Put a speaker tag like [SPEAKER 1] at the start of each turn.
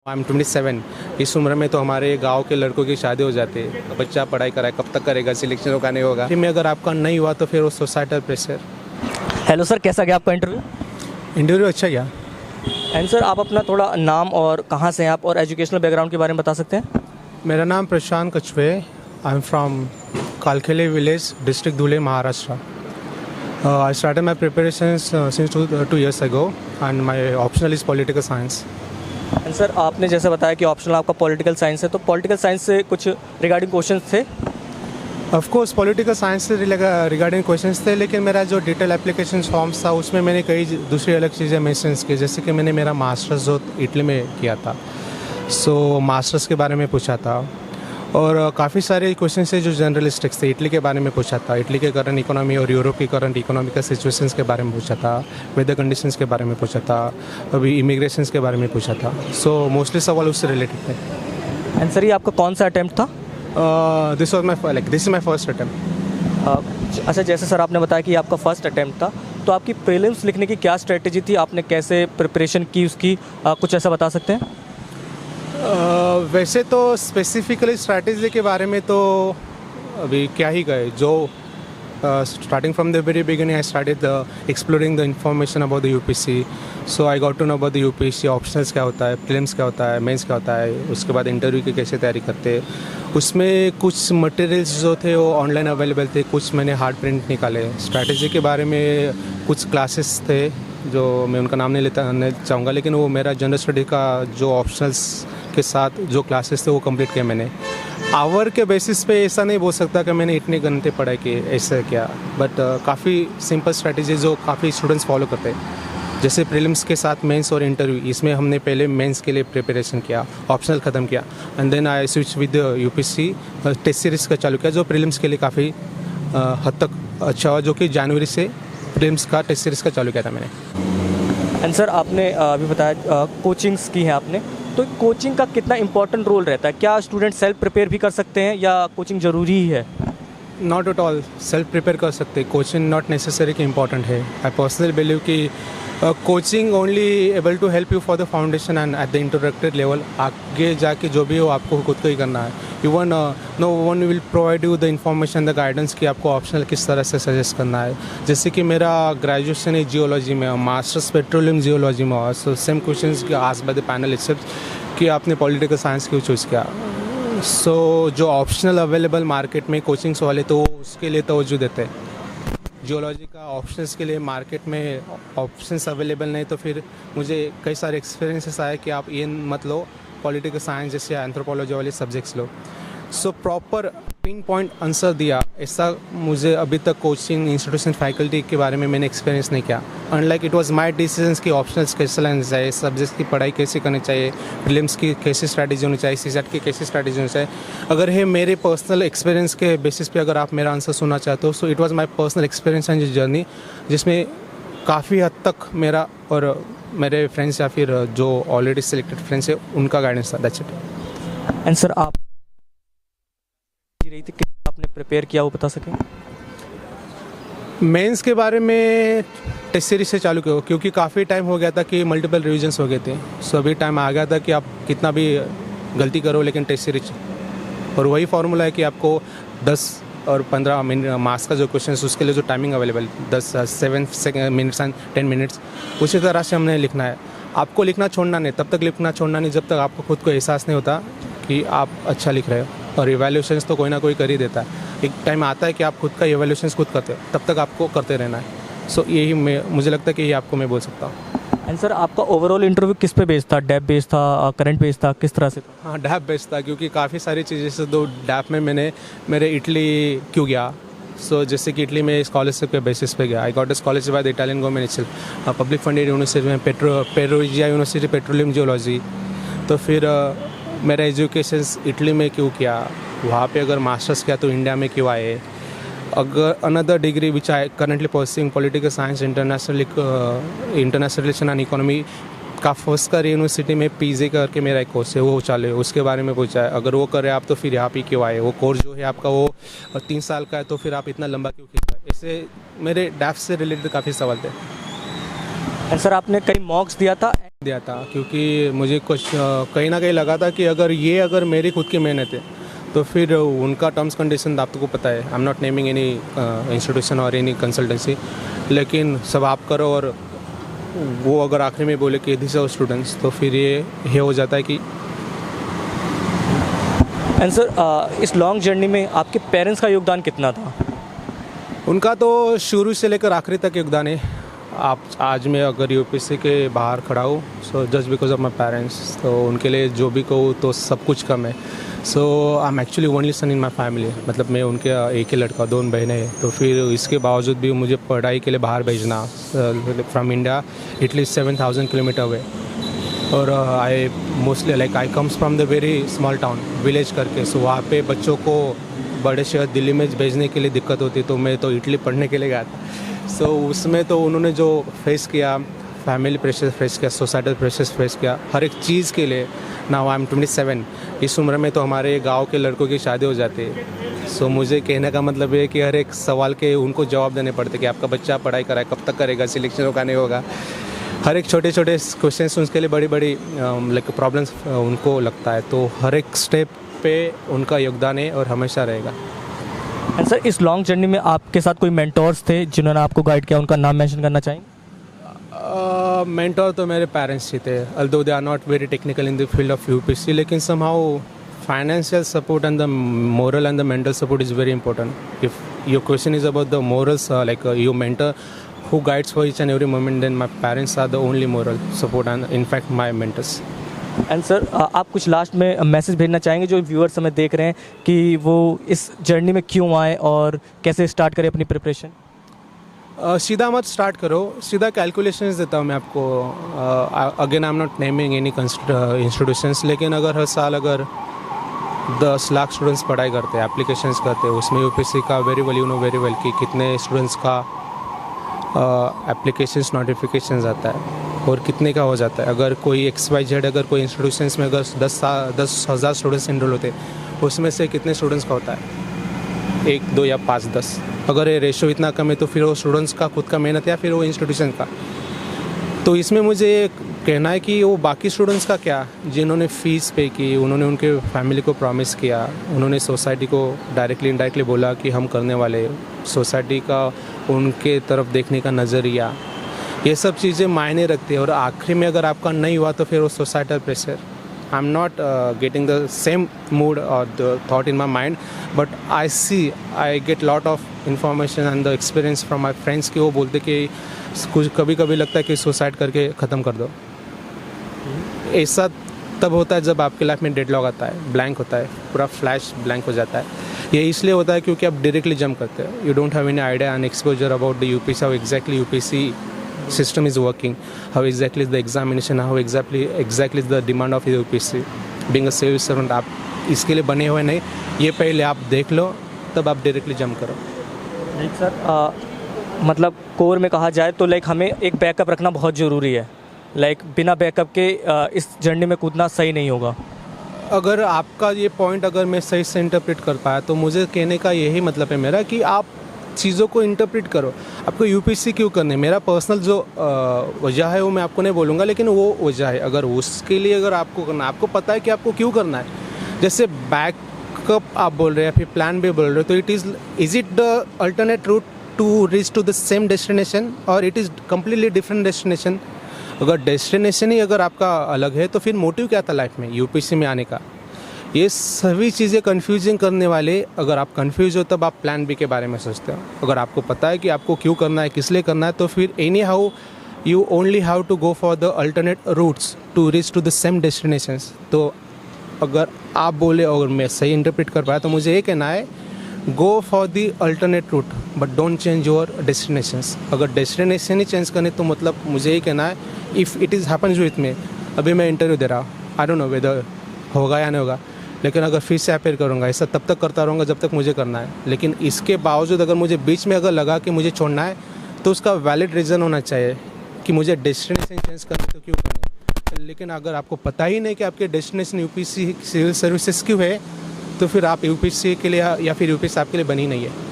[SPEAKER 1] I am 27। इस उम्र में तो हमारे गांव के लड़कों की शादी हो जाती है। बच्चा पढ़ाई कराए कब तक करेगा, सिलेक्शन होगा नहीं होगा। फिर में अगर आपका नहीं हुआ तो फिर वो सोसाइटल प्रेशर।
[SPEAKER 2] हेलो सर, कैसा गया आपका इंटरव्यू?
[SPEAKER 1] इंटरव्यू अच्छा गया।
[SPEAKER 2] एंड सर, आप अपना थोड़ा नाम और कहाँ से हैं आप और एजुकेशनल बैकग्राउंड के बारे में बता सकते हैं?
[SPEAKER 1] मेरा नाम Prashant Kachhwe. I am from Kalkhele village, district Dhule, Maharashtra. I started my preparations since 2 years ago, and my optional is political science.
[SPEAKER 2] And sir, आपने जैसे बताया कि ऑप्शनल आपका पॉलिटिकल साइंस है, तो पॉलिटिकल साइंस से कुछ रिगार्डिंग क्वेश्चंस थे?
[SPEAKER 1] ऑफ कोर्स पॉलिटिकल साइंस से रिगार्डिंग क्वेश्चंस थे, लेकिन मेरा जो डिटेल एप्लीकेशन फॉर्म्स था उसमें मैंने कई दूसरी अलग चीज़ें मेंशंस की, जैसे कि मैंने मेरा मास्टर्स जो इटली में किया था, सो मास्टर्स के बारे में पूछा था। और काफ़ी सारे क्वेश्चन थे जो जर्नलिस्टिक्स थे, इटली के बारे में पूछा था, इटली के करंट इकोनॉमी और यूरोप की करंट इकोनॉमिकल सिचुएशंस के बारे में पूछा था, वेदर कंडीशंस के बारे में पूछा था, अभी इमिग्रेशंस के बारे में पूछा था। सो मोस्टली सवाल उससे रिलेटेड थे।
[SPEAKER 2] एंड सर, ये आपका कौन सा अटैम्प्ट था?
[SPEAKER 1] This is my first attempt.
[SPEAKER 2] अच्छा, जैसे सर आपने बताया कि आपका फर्स्ट अटैम्प्ट था, तो आपकी प्रीलिम्स लिखने की क्या स्ट्रेटेजी थी? आपने कैसे प्रिपरेशन की उसकी, कुछ ऐसा बता सकते हैं?
[SPEAKER 1] वैसे तो स्पेसिफिकली स्ट्रैटेजी के बारे में तो अभी क्या ही गए, जो starting from the very beginning I started exploring the information about the UPC. So I got to know about the UPC optionals क्या होता है, प्रीलिम्स क्या होता है, मेंस क्या होता है, उसके बाद इंटरव्यू की कैसे तैयारी करते हैं। उसमें कुछ मटेरियल्स जो थे वो ऑनलाइन अवेलेबल थे, कुछ मैंने हार्ड प्रिंट निकाले। स्ट्रैटेजी के बारे में कुछ क्लासेस थे जो मैं उनका नाम नहीं चाहूँगा, लेकिन वो मेरा जनरल स्टडी का जो ऑप्शनल्स के साथ जो क्लासेस थे वो कंप्लीट किए मैंने। आवर के बेसिस पे ऐसा नहीं बोल सकता कि मैंने इतने घंटे पढ़ाई की, ऐसा क्या, बट काफ़ी सिंपल स्ट्रैटेजी जो काफ़ी स्टूडेंट्स फॉलो करते हैं। जैसे प्रीलिम्स के साथ मेंस और इंटरव्यू, इसमें हमने पहले मेंस के लिए प्रिपरेशन किया, ऑप्शनल ख़त्म किया, and then I switch with UPC test series का चालू किया, जो प्रीलिम्स के लिए काफ़ी हद तक अच्छा हुआ, जो कि जनवरी से प्रीलिम्स का टेस्ट सीरीज का चालू किया था मैंने।
[SPEAKER 2] एंड सर, आपने अभी बताया कोचिंग्स की हैं आपने, तो कोचिंग का कितना इंपॉर्टेंट रोल रहता है? क्या स्टूडेंट सेल्फ प्रिपेयर भी कर सकते हैं या कोचिंग ज़रूरी ही है?
[SPEAKER 1] Not at all, self prepare कर सकते, कोचिंग नॉट नेसेसरी कि इम्पॉर्टेंट है। आई पर्सनली बिलीव कि coaching only able to help you for the foundation and at the introductory level. आगे जाके जो भी हो आपको खुद को ही करना है। Even know one will provide you the information, the guidance कि आपको ऑप्शनल किस तरह से सजेस्ट करना है। जैसे कि मेरा ग्रेजुएशन है जियोलॉजी में, मास्टर्स पेट्रोलियम जियोलॉजी में, और so same question asked by the panel itself कि आपने पॉलिटिकल साइंस क्यों चूज़ किया। सो जो ऑप्शनल अवेलेबल मार्केट में कोचिंग्स वाले तो उसके लिए तवज्जो देते हैं। जियोलॉजी का ऑप्शंस के लिए मार्केट में ऑप्शंस अवेलेबल नहीं, तो फिर मुझे कई सारे एक्सपीरियंसेस आए कि आप ये मत लो, पॉलिटिकल साइंस जैसे एंथ्रोपोलॉजी वाले सब्जेक्ट्स लो। So proper pin point answer दिया, ऐसा मुझे अभी तक कोचिंग इंस्टीट्यूशन फैकल्टी के बारे में मैंने एक्सपीरियंस नहीं किया। Unlike it was my decisions कि ऑप्शनल्स कैसे लेने चाहिए, सब्जेक्ट्स की पढ़ाई कैसे करनी चाहिए, प्रीलिम्स की कैसी स्ट्रैटेजी होनी चाहिए, सीसेट की कैसी स्ट्रैटेजी होनी चाहिए। अगर है मेरे पर्सनल एक्सपीरियंस के बेसिस पे अगर आप मेरा आंसर सुनना चाहते हो, so it was my personal experience and journey, जिसमें काफ़ी हद तक मेरा और मेरे फ्रेंड्स या फिर जो ऑलरेडी सिलेक्टेड फ्रेंड्स है उनका गाइडेंस था। That's it.
[SPEAKER 2] एंड सर, आप रही थी कि आपने प्रिपेयर किया, वो बता सकें?
[SPEAKER 1] मेंस के बारे में टेस्ट सीरीज से चालू किया, क्योंकि काफ़ी टाइम हो गया था कि मल्टीपल रिविजन्स हो गए थे। सो अभी टाइम आ गया था कि आप कितना भी गलती करो लेकिन टेस्ट सीरीज, और वही फार्मूला है कि आपको 10 और 15 मिनट मार्क्स का जो क्वेश्चन है उसके लिए जो timing available 7 minutes and 10 minutes, उसी तरह से हमने लिखना है। आपको लिखना छोड़ना नहीं, तब तक लिखना छोड़ना नहीं जब तक आपको खुद को एहसास नहीं होता कि आप अच्छा लिख रहे हो। और इवैल्यूएशंस तो कोई ना कोई कर ही देता है। एक टाइम आता है कि आप खुद का इवैल्यूएशंस खुद करते हो, तब तक आपको करते रहना है। सो यही मुझे लगता है कि यही आपको मैं बोल सकता हूँ।
[SPEAKER 2] एंड सर, आपका ओवरऑल इंटरव्यू किस पे बेस्ड था? डैप बेस्ड था, करंट बेस्ड था, किस तरह से था?
[SPEAKER 1] हाँ, डैप बेस्ड था, क्योंकि काफ़ी सारी चीज़ें से दो डैप में मैंने मेरे इटली क्यों गया। सो जैसे कि इटली में स्कॉलरशिप के बेसिस पे गया। I got a scholarship by the Italian government itself, public funded university में, पेरुजिया यूनिवर्सिटी पेट्रोलियम जियोलॉजी। तो फिर मेरा एजुकेशन इटली में क्यों किया, वहाँ पे अगर मास्टर्स किया तो इंडिया में क्यों आए। अगर another degree which I currently pursuing political science international relation and economy का फर्स्ट कर यूनिवर्सिटी में पीजे करके मेरा एक कोर्स है वो चालू है, उसके बारे में पूछा है। अगर वो करें आप तो फिर यहाँ पे क्यों आए, वो कोर्स जो है आपका वो 3 साल का है तो फिर आप इतना लंबा क्यों खींचा। ऐसे मेरे डैफ से रिलेटेड काफ़ी सवाल थे।
[SPEAKER 2] एंड सर, आपने कई मॉक्स दिया था?
[SPEAKER 1] दिया था, क्योंकि मुझे कुछ कहीं ना कहीं लगा था कि अगर मेरी खुद की मेहनत है तो फिर उनका टर्म्स कंडीशन आपको पता है। आई am not naming any institution और एनी कंसल्टेंसी, लेकिन सब आप करो और वो अगर आखिरी में बोले कि दिस आवर स्टूडेंट्स, तो फिर ये हो जाता है कि।
[SPEAKER 2] एंड सर, इस लॉन्ग जर्नी में आपके पेरेंट्स का योगदान कितना था?
[SPEAKER 1] उनका तो शुरू से लेकर आखिरी तक योगदान है। आप आज मैं अगर यूपीएससी के बाहर खड़ा हूँ, so just because of my parents, तो उनके लिए जो भी कहूँ तो सब कुछ कम है। So I am actually only son in my family, मतलब मैं उनके एक ही लड़का, 2 बहनें हैं। तो फिर इसके बावजूद भी मुझे पढ़ाई के लिए बाहर भेजना, from India at least 7,000 kilometre away. और I mostly I comes from the very small town village करके, सो वहाँ पे बच्चों को बड़े शहर दिल्ली में भेजने के लिए दिक्कत होती, तो मैं तो इटली पढ़ने के लिए गया था। सो उसमें तो उन्होंने जो फेस किया, फैमिली प्रेशर फेस किया, सोसाइटल प्रेशर फेस किया, हर एक चीज़ के लिए। नाउ आई एम 27, इस उम्र में तो हमारे गांव के लड़कों की शादी हो जाती है। सो मुझे कहने का मतलब है कि हर एक सवाल के उनको जवाब देने पड़ते कि आपका बच्चा पढ़ाई कराए, कब तक करेगा, सिलेक्शन होगा नहीं होगा। हर एक छोटे छोटे क्वेश्चंस उसके लिए बड़ी बड़ी लाइक प्रॉब्लम्स उनको लगता है। तो हर एक स्टेप पे उनका योगदान है और हमेशा रहेगा।
[SPEAKER 2] एंड सर, इस लॉन्ग जर्नी में आपके साथ कोई मेंटोर्स थे जिन्होंने आपको गाइड किया, उनका नाम मेंशन करना चाहेंगे?
[SPEAKER 1] मेंटोर तो मेरे पेरेंट्स ही थे, although they are not very technical in the field of UPSC, लेकिन somehow financial support and the moral and the mental support is very important. If your question is about the morals, your mentor who guides for each and every moment, then my parents are the only moral support and in fact my mentors.
[SPEAKER 2] And sir, आप कुछ last में message भेजना चाहेंगे जो viewers हमें देख रहे हैं कि वो इस जर्नी में क्यों आए और कैसे स्टार्ट करें अपनी प्रिपरेशन?
[SPEAKER 1] सीधा मत स्टार्ट करो, सीधा कैलकुलेशंस देता हूँ मैं आपको। Again I am not naming any institutions, लेकिन अगर हर साल अगर 10 लाख स्टूडेंट्स पढ़ाई करते हैं, एप्लीकेशंस करते हैं, उसमें यूपीएससी का वेरी वेल कि कितने स्टूडेंट्स का एप्लीकेशंस नोटिफिकेशंस आता है और कितने का हो जाता है। अगर कोई XYZ अगर कोई इंस्टीट्यूशंस में अगर 10,000 स्टूडेंट्स इनरोल होते हैं, उसमें से कितने स्टूडेंट्स का होता है? 1, 2 या 5, 10। अगर ये रेशो इतना कम है तो फिर वो स्टूडेंट्स का खुद का मेहनत या फिर वो इंस्टीट्यूशन का। तो इसमें मुझे कहना है कि वो बाकी स्टूडेंट्स का क्या, जिन्होंने फ़ीस पे की, उन्होंने उनके फैमिली को प्रॉमिस किया, उन्होंने सोसाइटी को डायरेक्टली इनडायरेक्टली बोला कि हम करने वाले, सोसाइटी का उनके तरफ देखने का नज़रिया, ये सब चीज़ें मायने रखती है। और आखिरी में अगर आपका नहीं हुआ तो फिर वो societal pressure. I am not getting the same mood और the thought in my mind, but I get lot of information and the experience from my friends कि वो बोलते कि कुछ कभी कभी लगता है कि सुसाइड करके ख़त्म कर दो। ऐसा तब होता है जब आपके लाइफ में डेडलॉक आता है, ब्लैंक होता है, पूरा फ्लैश ब्लैंक हो जाता है। ये इसलिए होता है क्योंकि आप डायरेक्टली जंप करते हो, you don't have any idea and exposure about the UPSC, how exactly UPSC system is working, how exactly is the examination, how exactly is the demand of the UPSC. Being a civil servant, आप इसके लिए बने हुए नहीं, ये पहले आप देख लो, तब आप डायरेक्टली जंप करो।
[SPEAKER 2] लाइक सर, मतलब कोर में कहा जाए तो लाइक हमें एक बैकअप रखना बहुत ज़रूरी है। लाइक बिना बैकअप के इस जर्नी में कूदना सही नहीं होगा।
[SPEAKER 1] अगर आपका ये पॉइंट अगर मैं सही से इंटरप्रेट कर पाया तो मुझे कहने का यही मतलब है मेरा कि आप चीज़ों को इंटरप्रेट करो। आपको यूपीएससी क्यों करना है, मेरा पर्सनल जो वजह है वो मैं आपको नहीं बोलूँगा, लेकिन वो वजह है। अगर उसके लिए अगर आपको करना है, आपको पता है कि आपको क्यों करना है। जैसे बैकअप आप बोल रहे हैं, फिर प्लान भी बोल रहे हो, तो is it the alternate route to reach to the same destination और it is completely different destination. अगर डेस्टिनेशन ही अगर आपका अलग है तो फिर मोटिव क्या था लाइफ में यूपीएससी में आने का? ये सभी चीज़ें कन्फ्यूजिंग करने वाले। अगर आप कन्फ्यूज हो तब आप प्लान बी के बारे में सोचते हो। अगर आपको पता है कि आपको क्यों करना है, किस लिए करना है, तो फिर anyhow you only have to go for the alternate routes to reach to the same destinations. तो अगर आप बोले और मैं सही इंटरप्रेट कर पाया तो मुझे ये कहना है, गो for the alternate root but don't change your destinations. अगर डेस्टिनेशन ही चेंज करने तो मतलब मुझे ये कहना है, if it is happens with me, अभी मैं इंटरव्यू दे रहा हूँ, आई डोंट नो वेदर होगा या नहीं होगा, लेकिन अगर फिर से अपेयर करूँगा, ऐसा तब तक करता रहूँगा जब तक मुझे करना है। लेकिन इसके बावजूद अगर मुझे बीच में अगर लगा कि मुझे छोड़ना है तो उसका वैलिड रीज़न होना चाहिए कि मुझे डेस्टिनेशन चेंज करना तो क्यों करना है। लेकिन अगर आपको पता ही नहीं कि आपके डेस्टिनेशन यूपीएससी सिविल सर्विसेज क्यों है, तो फिर आप यूपीएससी के लिए या फिर यूपीएससी आपके लिए बनी नहीं है।